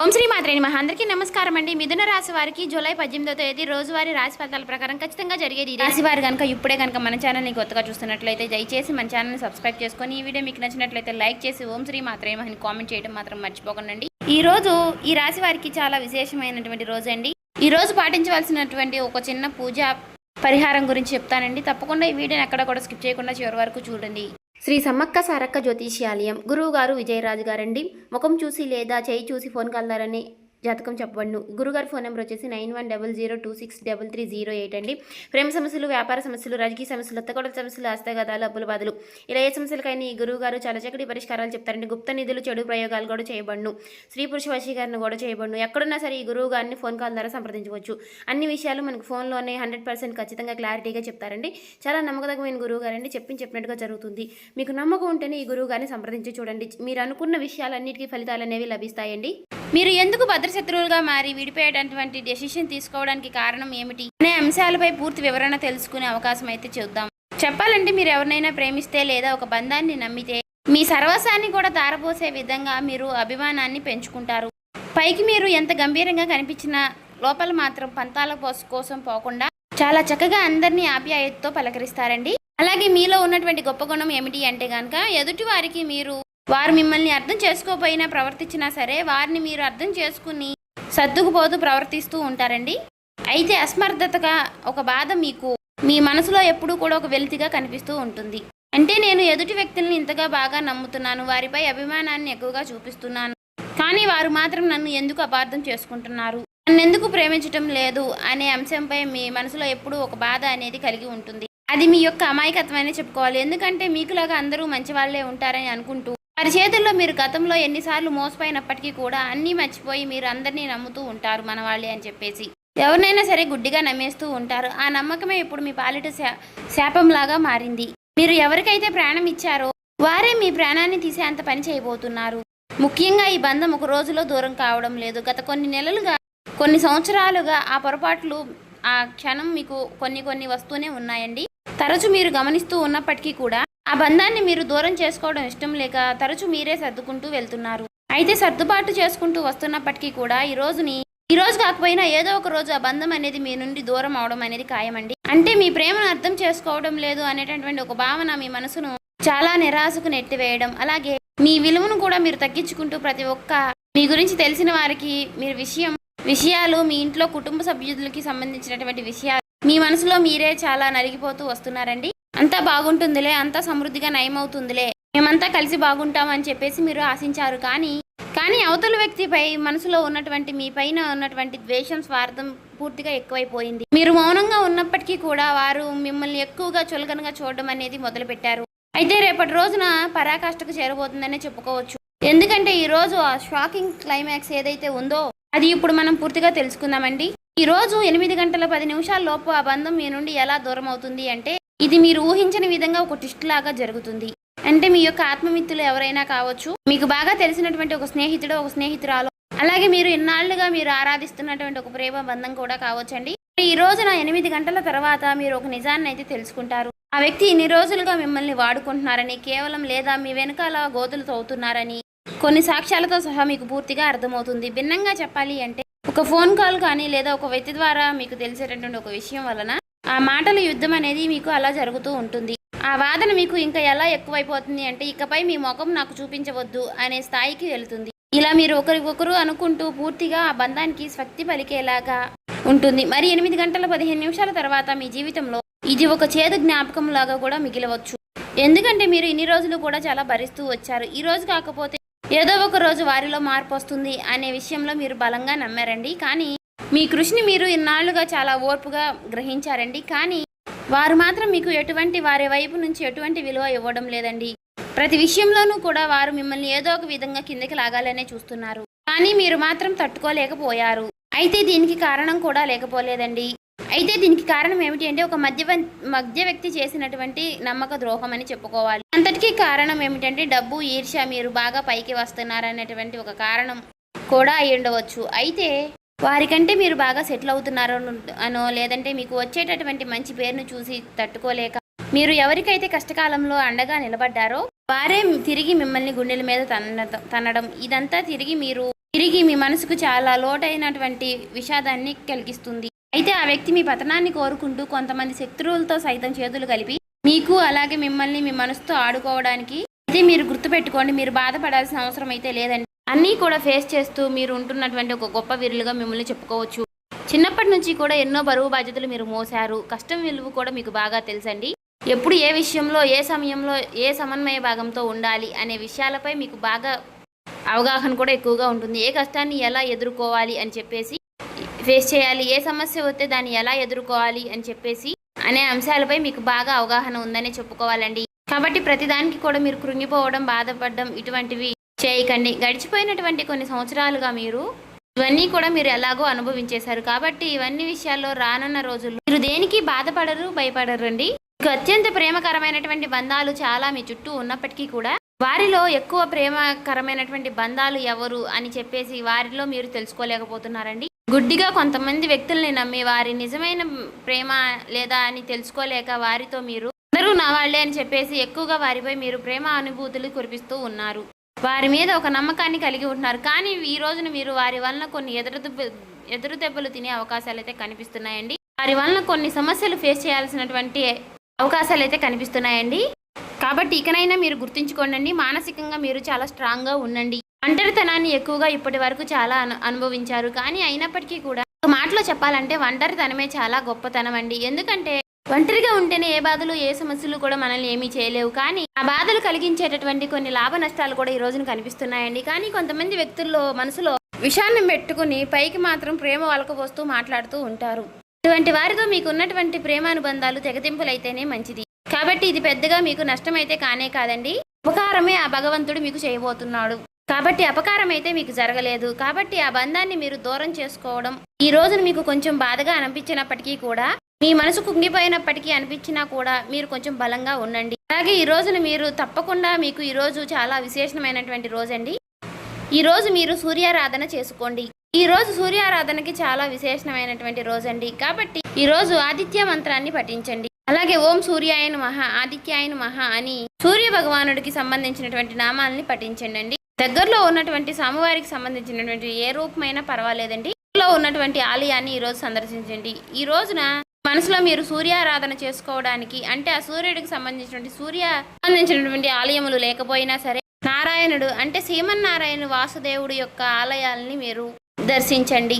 ఓం శ్రీ మాత్రేని మహా అందరికీ నమస్కారం అండి. మిథున రాశి వారికి జూలై 18వ తేదీ రోజువారీ రాశి ఫలితాల ప్రకారం ఖచ్చితంగా జరిగేది రాశి వారు కనుక ఇప్పుడే కనుక మన ఛానల్ని కొత్తగా చూస్తున్నట్లయితే దయచేసి మన ఛానల్ని సబ్స్క్రైబ్ చేసుకొని ఈ వీడియో మీకు నచ్చినట్లయితే లైక్ చేసి ఓం శ్రీ మాత్రేని మహా కామెంట్ చేయడం మాత్రం మర్చిపోకండి. ఈ రోజు ఈ రాశి వారికి చాలా విశేషమైనటువంటి రోజు అండి. ఈ రోజు పాటించవలసినటువంటి ఒక చిన్న పూజ పరిహారం గురించి చెప్తానండి. తప్పకుండా ఈ వీడియోని ఎక్కడ కూడా స్కిప్ చేయకుండా చివరి వరకు చూడండి. శ్రీ సమ్మక్క సారక్క జ్యోతిష్యాలయం గురువు గారు విజయరాజు గారండి. ముఖం చూసి లేదా చేయి చూసి ఫోన్ కలదారని జాతకం చెప్పబడును. గురుగారి ఫోన్ నెంబర్ వచ్చేసి 9100263308 అండి. ప్రేమ సమస్యలు, వ్యాపార సమస్యలు, రాజకీయ సమస్యలు, అత్తగొడల సమస్యలు, హస్తగతాలు, అప్పుల బాధలు ఇలా ఏ సమస్యలకైనా ఈ గురువు గారు చాలా చక్కటి పరిష్కారాలు చెప్తారండి. గుప్త నిధులు, చెడు ప్రయోగాలు కూడా చేయబడును. స్త్రీ పురుష వశీకరణ కూడా చేయబడును. ఎక్కడున్నా సరే ఈ గురువు గారిని ఫోన్ కాల్ ద్వారా సంప్రదించవచ్చు. అన్ని విషయాలు మనకు ఫోన్లోనే 100% ఖచ్చితంగా క్లారిటీగా చెప్తారండి. చాలా నమ్మకదగ్గమైన గురువు గారండి. చెప్పినట్టుగా జరుగుతుంది. మీకు నమ్మకం ఉంటేనే ఈ గురువు గారిని సంప్రదించి చూడండి. మీరు అనుకున్న విషయాలన్నిటికీ ఫలితాలు అనేవి లభిస్తాయండి. మీరు ఎందుకు భద్రశత్రువులుగా మారి విడిపోయేటటువంటి డెసిషన్ తీసుకోవడానికి కారణం ఏమిటి అనే అంశాలపై పూర్తి వివరణ తెలుసుకునే అవకాశం అయితే చూద్దాం. చెప్పాలంటే మీరు ఎవరినైనా ప్రేమిస్తే లేదా ఒక బంధాన్ని నమ్మితే మీ సర్వస్వాన్ని కూడా తారపోసే విధంగా మీరు అభిమానాన్ని పెంచుకుంటారు. పైకి మీరు ఎంత గంభీరంగా కనిపించినా లోపల మాత్రం పంతాల కోసం పోకుండా చాలా చక్కగా అందరినీ ఆప్యాయతతో పలకరిస్తారండి. అలాగే మీలో ఉన్నటువంటి గొప్ప గుణం ఏమిటి అంటే కనుక ఎదుటి వారికి వారు మిమ్మల్ని అర్థం చేసుకోకపోయినా ప్రవర్తించినా సరే వారిని మీరు అర్థం చేసుకుని సర్దుకుపోతూ ప్రవర్తిస్తూ ఉంటారండి. అయితే అసమర్థతగా ఒక బాధ మీకు మీ మనసులో ఎప్పుడూ కూడా ఒక వెలితిగా కనిపిస్తూ ఉంటుంది. అంటే నేను ఎదుటి వ్యక్తుల్ని ఇంతగా బాగా నమ్ముతున్నాను, వారిపై అభిమానాన్ని ఎక్కువగా చూపిస్తున్నాను, కానీ వారు మాత్రం నన్ను ఎందుకు అపార్థం చేసుకుంటున్నారు, నన్ను ఎందుకు ప్రేమించటం లేదు అనే అంశంపై మీ మనసులో ఎప్పుడూ ఒక బాధ అనేది కలిగి ఉంటుంది. అది మీ యొక్క అమాయకత్వమనే చెప్పుకోవాలి. ఎందుకంటే మీకులాగా అందరూ మంచి వాళ్ళే ఉంటారని అనుకుంటూ వారి చేతుల్లో మీరు గతంలో ఎన్నిసార్లు మోసపోయినప్పటికీ కూడా అన్నీ మర్చిపోయి మీరు అందరినీ నమ్ముతూ ఉంటారు మన వాళ్ళే అని చెప్పేసి. ఎవరినైనా సరే గుడ్డిగా నమ్మేస్తూ ఉంటారు. ఆ నమ్మకమే ఇప్పుడు మీ పాలిట శాపంలాగా మారింది. మీరు ఎవరికైతే ప్రాణం ఇచ్చారో వారే మీ ప్రాణాన్ని తీసే అంత పని చేయబోతున్నారు. ముఖ్యంగా ఈ బంధం ఒక రోజులో దూరం కావడం లేదు. గత కొన్ని నెలలుగా, కొన్ని సంవత్సరాలుగా ఆ పొరపాట్లు, ఆ క్షణం మీకు కొన్ని వస్తూనే ఉన్నాయండి. తరచు మీరు గమనిస్తూ ఉన్నప్పటికీ కూడా ఆ బంధాన్ని మీరు దూరం చేసుకోవడం ఇష్టం లేక తరచు మీరే సర్దుకుంటూ వెళ్తున్నారు. అయితే సర్దుబాటు చేసుకుంటూ వస్తున్నప్పటికీ కూడా ఈ రోజు కాకపోయినా ఏదో ఒక రోజు ఆ బంధం అనేది మీ నుండి దూరం అవడం అనేది ఖాయమండి. అంటే మీ ప్రేమను అర్థం చేసుకోవడం లేదు అనేటటువంటి ఒక భావన మీ మనసును చాలా నిరాశకు నెట్టివేయడం, అలాగే మీ విలువను కూడా మీరు తగ్గించుకుంటూ ప్రతి ఒక్క మీ గురించి తెలిసిన వారికి మీరు విషయాలు మీ ఇంట్లో కుటుంబ సభ్యులకి సంబంధించినటువంటి విషయాలు మీ మనసులో మీరే చాలా నలిగిపోతూ వస్తున్నారండి. అంతా బాగుంటుందిలే, అంతా సమృద్ధిగా నయమవుతుందిలే, మేమంతా కలిసి బాగుంటామని చెప్పేసి మీరు ఆశించారు. కానీ అవతల వ్యక్తిపై మనసులో ఉన్నటువంటి మీ పైన ఉన్నటువంటి ద్వేషం, స్వార్థం పూర్తిగా ఎక్కువైపోయింది. మీరు మౌనంగా ఉన్నప్పటికీ కూడా వారు మిమ్మల్ని ఎక్కువగా చులకనగా చూడడం అనేది మొదలుపెట్టారు. అయితే రేపటి రోజున పరాకాష్ఠకు చేరబోతుందనే చెప్పుకోవచ్చు. ఎందుకంటే ఈ రోజు ఆ షాకింగ్ క్లైమాక్స్ ఏదైతే ఉందో అది ఇప్పుడు మనం పూర్తిగా తెలుసుకుందామండి. ఈ రోజు 8 గంటల 10 నిమిషాల లోపు ఆ బంధం మీ నుండి ఎలా దూరం అవుతుంది అంటే ఇది మీరు ఊహించని విధంగా ఒక ట్విస్ట్ లాగా జరుగుతుంది. అంటే మీ యొక్క ఆత్మమిత్రులు ఎవరైనా కావచ్చు, మీకు బాగా తెలిసినటువంటి ఒక స్నేహితుడు, ఒక స్నేహితురాలు, అలాగే మీరు ఇన్నాళ్లుగా మీరు ఆరాధిస్తున్నటువంటి ఒక ప్రేమ బంధం కూడా కావచ్చండి. ఈ రోజున 8 గంటల తర్వాత మీరు ఒక నిజాన్ని అయితే తెలుసుకుంటారు. ఆ వ్యక్తి ఇన్ని రోజులుగా మిమ్మల్ని వాడుకుంటున్నారని, కేవలం లేదా మీ వెనకాల గోతులు తవ్వుతున్నారని కొన్ని సాక్ష్యాలతో సహా మీకు పూర్తిగా అర్థమవుతుంది. భిన్నంగా చెప్పాలి అంటే ఒక ఫోన్ కాల్ కానీ లేదా ఒక వ్యక్తి ద్వారా మీకు తెలిసేటటువంటి ఒక విషయం వలన ఆ మాటల యుద్ధం అనేది మీకు అలా జరుగుతూ ఉంటుంది. ఆ వాదన మీకు ఇంకా ఎలా ఎక్కువైపోతుంది అంటే ఇకపై మీ ముఖం నాకు చూపించవద్దు అనే స్థాయికి వెళుతుంది. ఇలా మీరు ఒకరికొకరు అనుకుంటూ పూర్తిగా ఆ బంధానికి స్వస్తి పలికేలాగా ఉంటుంది. మరి 8 గంటల 15 నిమిషాల తర్వాత మీ జీవితంలో ఇది ఒక చేదు జ్ఞాపకం లాగా కూడా మిగిలవచ్చు. ఎందుకంటే మీరు ఇన్ని రోజులు కూడా చాలా భరిస్తూ వచ్చారు. ఈ రోజు కాకపోతే ఏదో ఒక రోజు వారిలో మార్పు వస్తుంది అనే విషయంలో మీరు బలంగా నమ్మారండి. కానీ మీ కృషిని మీరు ఇన్నాళ్లుగా చాలా ఓర్పుగా గ్రహించారండి. కానీ వారు మాత్రం మీకు వారి వైపు నుంచి ఎటువంటి విలువ ఇవ్వడం లేదండి. ప్రతి విషయంలోనూ కూడా వారు మిమ్మల్ని ఏదో ఒక విధంగా కిందకి లాగాలనే చూస్తున్నారు. కానీ మీరు మాత్రం తట్టుకోలేకపోయారు. అయితే దీనికి కారణం కూడా లేకపోలేదండి. అయితే దీనికి కారణం ఏమిటి అంటే ఒక మధ్య వ్యక్తి చేసినటువంటి నమ్మక ద్రోహం అని చెప్పుకోవాలి. అంతటికీ కారణం ఏమిటంటే డబ్బు, ఈర్ష్య, మీరు బాగా పైకి వస్తున్నారనేటువంటి ఒక కారణం కూడా అయి ఉండవచ్చు. అయితే వారికంటే మీరు బాగా సెటిల్ అవుతున్నారో అనో లేదంటే మీకు వచ్చేటటువంటి మంచి పేరును చూసి తట్టుకోలేక మీరు ఎవరికైతే కష్టకాలంలో అండగా నిలబడ్డారో వారే తిరిగి మిమ్మల్ని గుండెల మీద తన్నడం, ఇదంతా తిరిగి మీరు తిరిగి మీ మనసుకు చాలా లోటైనటువంటి విషాదాన్ని కలిగిస్తుంది. అయితే ఆ వ్యక్తి మీ పతనాన్ని కోరుకుంటూ కొంతమంది శత్రువులతో సైతం చేతులు కలిపి మీకు అలాగే మిమ్మల్ని మీ మనసుతో ఆడుకోవడానికి అయితే మీరు గుర్తుపెట్టుకోండి. మీరు బాధపడాల్సిన అవసరం అయితే లేదండి. అన్నీ కూడా ఫేస్ చేస్తూ మీరు ఉంటున్నటువంటి ఒక గొప్ప వీరులుగా మిమ్మల్ని చెప్పుకోవచ్చు. చిన్నప్పటి నుంచి కూడా ఎన్నో బరువు బాధ్యతలు మీరు మోసారు. కష్టం విలువ కూడా మీకు బాగా తెలుసండి. ఎప్పుడు ఏ విషయంలో ఏ సమయంలో ఏ సమన్వయ భాగంతో ఉండాలి అనే విషయాలపై మీకు బాగా అవగాహన కూడా ఎక్కువగా ఉంటుంది. ఏ కష్టాన్ని ఎలా ఎదుర్కోవాలి అని చెప్పేసి ఫేస్ చేయాలి, ఏ సమస్య వస్తే దాన్ని ఎలా ఎదుర్కోవాలి అని చెప్పేసి అనే అంశాలపై మీకు బాగా అవగాహన ఉందనే చెప్పుకోవాలండి. కాబట్టి ప్రతిదానికి కూడా మీరు కృంగిపోవడం, బాధపడడం ఇటువంటివి చేయకండి. గడిచిపోయినటువంటి కొన్ని సంవత్సరాలుగా ఇవన్నీ కూడా మీరు ఎలాగో అనుభవించేశారు. కాబట్టి ఇవన్నీ విషయాల్లో రానున్న రోజుల్లో మీరు దేనికి బాధపడరు, భయపడరు అండి. మీకు అత్యంత ప్రేమకరమైనటువంటి బంధాలు చాలా మీ చుట్టూ ఉన్నప్పటికీ కూడా వారిలో ఎక్కువ ప్రేమకరమైనటువంటి బంధాలు ఎవరు అని చెప్పేసి వారిలో మీరు తెలుసుకోలేకపోతున్నారండి. గుడ్డిగా కొంతమంది వ్యక్తుల్ని నమ్మి వారి నిజమైన ప్రేమ లేదా అని తెలుసుకోలేక వారితో మీరు అందరూ నా వాళ్ళే అని చెప్పేసి ఎక్కువగా వారిపై మీరు ప్రేమ అనుభూతులు కురిపిస్తూ ఉన్నారు. వారి మీద ఒక నమ్మకాన్ని కలిగి ఉంటున్నారు. కానీ ఈ రోజున మీరు వారి వలన కొన్ని ఎదురు దెబ్బలు తినే అవకాశాలు అయితే కనిపిస్తున్నాయండి. వారి వలన కొన్ని సమస్యలు ఫేస్ చేయాల్సినటువంటి అవకాశాలు అయితే కనిపిస్తున్నాయండి. కాబట్టి ఇకనైనా మీరు గుర్తుంచుకోండి, మానసికంగా మీరు చాలా స్ట్రాంగ్గా ఉండండి. ఒంటరితనాన్ని ఎక్కువగా ఇప్పటి వరకు చాలా అనుభవించారు. కానీ అయినప్పటికీ కూడా ఒక మాటలో చెప్పాలంటే ఒంటరితనమే చాలా గొప్పతనం అండి. ఎందుకంటే ఒంటరిగా ఉంటేనే ఏ బాధలు ఏ సమస్యలు కూడా మనల్ని ఏమీ చేయలేవు. కానీ ఆ బాధలు కలిగించేటటువంటి కొన్ని లాభ నష్టాలు కూడా ఈ రోజున కనిపిస్తున్నాయండి. కానీ కొంతమంది వ్యక్తుల్లో మనసులో విషాన్ని పెట్టుకుని పైకి మాత్రం ప్రేమ వలకపోస్తూ మాట్లాడుతూ ఉంటారు. ఇటువంటి వారితో మీకు ఉన్నటువంటి ప్రేమానుబంధాలు తెగతింపులైతేనే మంచిది. కాబట్టి ఇది పెద్దగా మీకు నష్టమైతే కానే కాదండి, ఉపకారమే ఆ భగవంతుడు మీకు చేయబోతున్నాడు. కాబట్టి అపకారం అయితే మీకు జరగలేదు. కాబట్టి ఆ బంధాన్ని మీరు దూరం చేసుకోవడం ఈ రోజున మీకు కొంచెం బాధగా అనిపించినప్పటికీ కూడా, మీ మనసు కుంగిపోయినప్పటికీ అనిపించినా కూడా మీరు కొంచెం బలంగా ఉండండి. అలాగే ఈ రోజున మీరు తప్పకుండా మీకు ఈ రోజు చాలా విశేషమైనటువంటి రోజండి. ఈ రోజు మీరు సూర్యారాధన చేసుకోండి. ఈ రోజు సూర్యారాధనకి చాలా విశేషమైనటువంటి రోజండి. కాబట్టి ఈ రోజు ఆదిత్య మంత్రాన్ని పఠించండి. అలాగే ఓం సూర్యాయ నమః, ఆదిత్యాయ నమః అని సూర్య భగవానుడికి సంబంధించినటువంటి నామాలని పఠించండి. దగ్గరలో ఉన్నటువంటి స్వామివారికి సంబంధించినటువంటి ఏ రూపమైనా పర్వాలేదండి. దగ్గరలో ఉన్నటువంటి ఆలయాన్ని ఈరోజు సందర్శించండి. ఈ రోజున మనసులో మీరు సూర్యారాధన చేసుకోవడానికి అంటే ఆ సూర్యుడికి సంబంధించినటువంటి ఆలయములు లేకపోయినా సరే నారాయణుడు అంటే శ్రీమన్నారాయణ వాసుదేవుడు యొక్క ఆలయాలని మీరు దర్శించండి.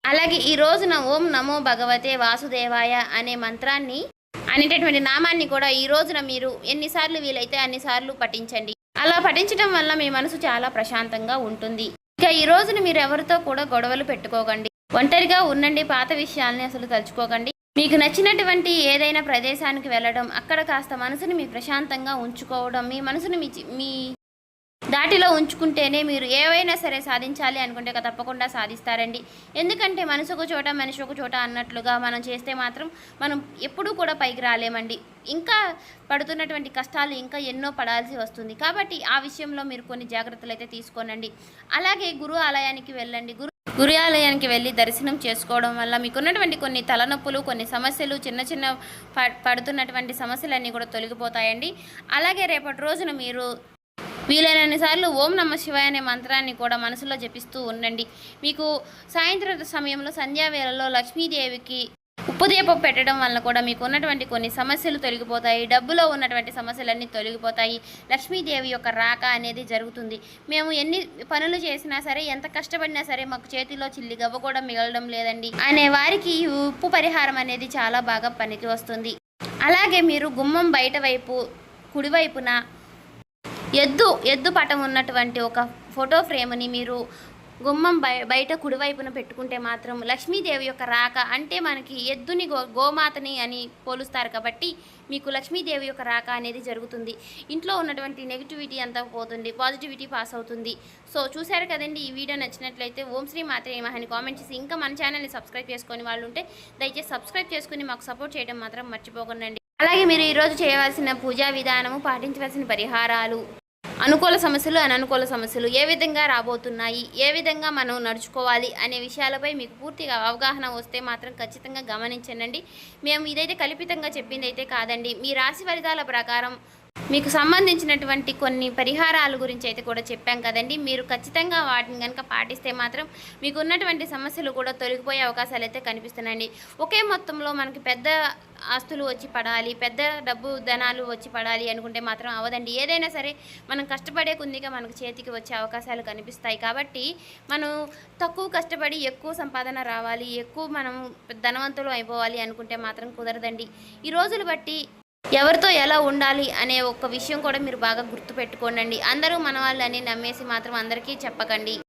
అలాగే ఈ రోజున ఓం నమో భగవతే వాసుదేవాయ అనే మంత్రాన్ని అనేటటువంటి నామాన్ని కూడా ఈ రోజున మీరు ఎన్నిసార్లు వీలైతే అన్నిసార్లు పఠించండి. అలా పఠించడం వల్ల మీ మనసు చాలా ప్రశాంతంగా ఉంటుంది. ఇక ఈ రోజున మీరు ఎవరితో కూడా గొడవలు పెట్టుకోకండి, ఒంటరిగా ఉండండి, పాత విషయాల్ని అసలు తలుచుకోకండి. మీకు నచ్చినటువంటి ఏదైనా ప్రదేశానికి వెళ్ళడం, అక్కడ కాస్త మనసుని మీ ప్రశాంతంగా ఉంచుకోవడం, మీ మనసుని మీ దాటిలో ఉంచుకుంటేనే మీరు ఏవైనా సరే సాధించాలి అనుకుంటే తప్పకుండా సాధిస్తారండి. ఎందుకంటే మనసు ఒక చోట మనిషి ఒక చోట అన్నట్లుగా మనం చేస్తే మాత్రం మనం ఎప్పుడూ కూడా పైకి రాలేమండి. ఇంకా పడుతున్నటువంటి కష్టాలు ఇంకా ఎన్నో పడాల్సి వస్తుంది. కాబట్టి ఆ విషయంలో మీరు కొన్ని జాగ్రత్తలు అయితే తీసుకోనండి. అలాగే గురు ఆలయానికి వెళ్ళండి. గురు ఆలయానికి వెళ్ళి దర్శనం చేసుకోవడం వల్ల మీకున్నటువంటి కొన్ని తలనొప్పులు, కొన్ని సమస్యలు, చిన్న పడుతున్నటువంటి సమస్యలన్నీ కూడా తొలగిపోతాయండి. అలాగే రేపటి రోజున మీరు వీలైనన్నిసార్లు ఓం నమ శివాయ అనే మంత్రాన్ని కూడా మనసులో జపిస్తూ ఉండండి. మీకు సాయంత్రం సమయంలో సంధ్యావేళలో లక్ష్మీదేవికి ఉప్పుదీపం పెట్టడం వల్ల కూడా మీకు ఉన్నటువంటి కొన్ని సమస్యలు తొలగిపోతాయి. డబ్బులో ఉన్నటువంటి సమస్యలన్నీ తొలగిపోతాయి. లక్ష్మీదేవి యొక్క రాక అనేది జరుగుతుంది. మేము ఎన్ని పనులు చేసినా సరే, ఎంత కష్టపడినా సరే మాకు చేతిలో చిల్లి గవ్వ కూడా మిగలడం లేదండి అనే వారికి ఈ ఉప్పు పరిహారం అనేది చాలా బాగా పనికి వస్తుంది. అలాగే మీరు గుమ్మం బయట వైపు కుడివైపున ఎద్దు పటం ఉన్నటువంటి ఒక ఫోటో ఫ్రేమ్ని మీరు గుమ్మం బయట కుడివైపున పెట్టుకుంటే మాత్రం లక్ష్మీదేవి యొక్క రాక అంటే మనకి ఎద్దుని గోమాతని అని పోలుస్తారు కాబట్టి మీకు లక్ష్మీదేవి యొక్క రాక అనేది జరుగుతుంది. ఇంట్లో ఉన్నటువంటి నెగిటివిటీ అంతా పోతుంది, పాజిటివిటీ పాస్ అవుతుంది. సో చూశారు కదండి, ఈ వీడియో నచ్చినట్లయితే ఓం శ్రీ మాత్రే నమః అని కామెంట్ చేసి ఇంకా మన ఛానల్ని సబ్స్క్రైబ్ చేసుకొని వాళ్ళు ఉంటే దయచేసి సబ్స్క్రైబ్ చేసుకుని మాకు సపోర్ట్ చేయడం మాత్రం మర్చిపోకండి. అలాగే మీరు ఈరోజు చేయవలసిన పూజా విధానము, పాటించవలసిన పరిహారాలు, అనుకూల సమస్యలు, అననుకూల సమస్యలు ఏ విధంగా రాబోతున్నాయి, ఏ విధంగా మనం నడుచుకోవాలి అనే విషయాలపై మీకు పూర్తిగా అవగాహన వస్తే మాత్రం ఖచ్చితంగా గమనించండి. మేము ఇదైతే కల్పితంగా చెప్పింది అయితే కాదండి. మీ రాశి ఫలితాల ప్రకారం మీకు సంబంధించినటువంటి కొన్ని పరిహారాల గురించి అయితే కూడా చెప్పాం కదండి. మీరు ఖచ్చితంగా వాటిని కనుక పాటిస్తే మాత్రం మీకు ఉన్నటువంటి సమస్యలు కూడా తొలగిపోయే అవకాశాలు అయితే కనిపిస్తున్నాయండి. ఒకే మొత్తంలో మనకి పెద్ద ఆస్తులు వచ్చి పడాలి, పెద్ద డబ్బు ధనాలు వచ్చి పడాలి అనుకుంటే మాత్రం అవ్వదండి. ఏదైనా సరే మనం కష్టపడే కొద్దిగా మనకు చేతికి వచ్చే అవకాశాలు కనిపిస్తాయి. కాబట్టి మనం తక్కువ కష్టపడి ఎక్కువ సంపాదన రావాలి, ఎక్కువ మనం ధనవంతులు అయిపోవాలి అనుకుంటే మాత్రం కుదరదండి. ఈ రోజులు బట్టి ఎవరితో ఎలా ఉండాలి అనే ఒక విషయం కూడా మీరు బాగా గుర్తుపెట్టుకోండి. అందరూ మన వాళ్ళని నమ్మేసి మాత్రం అందరికీ చెప్పకండి.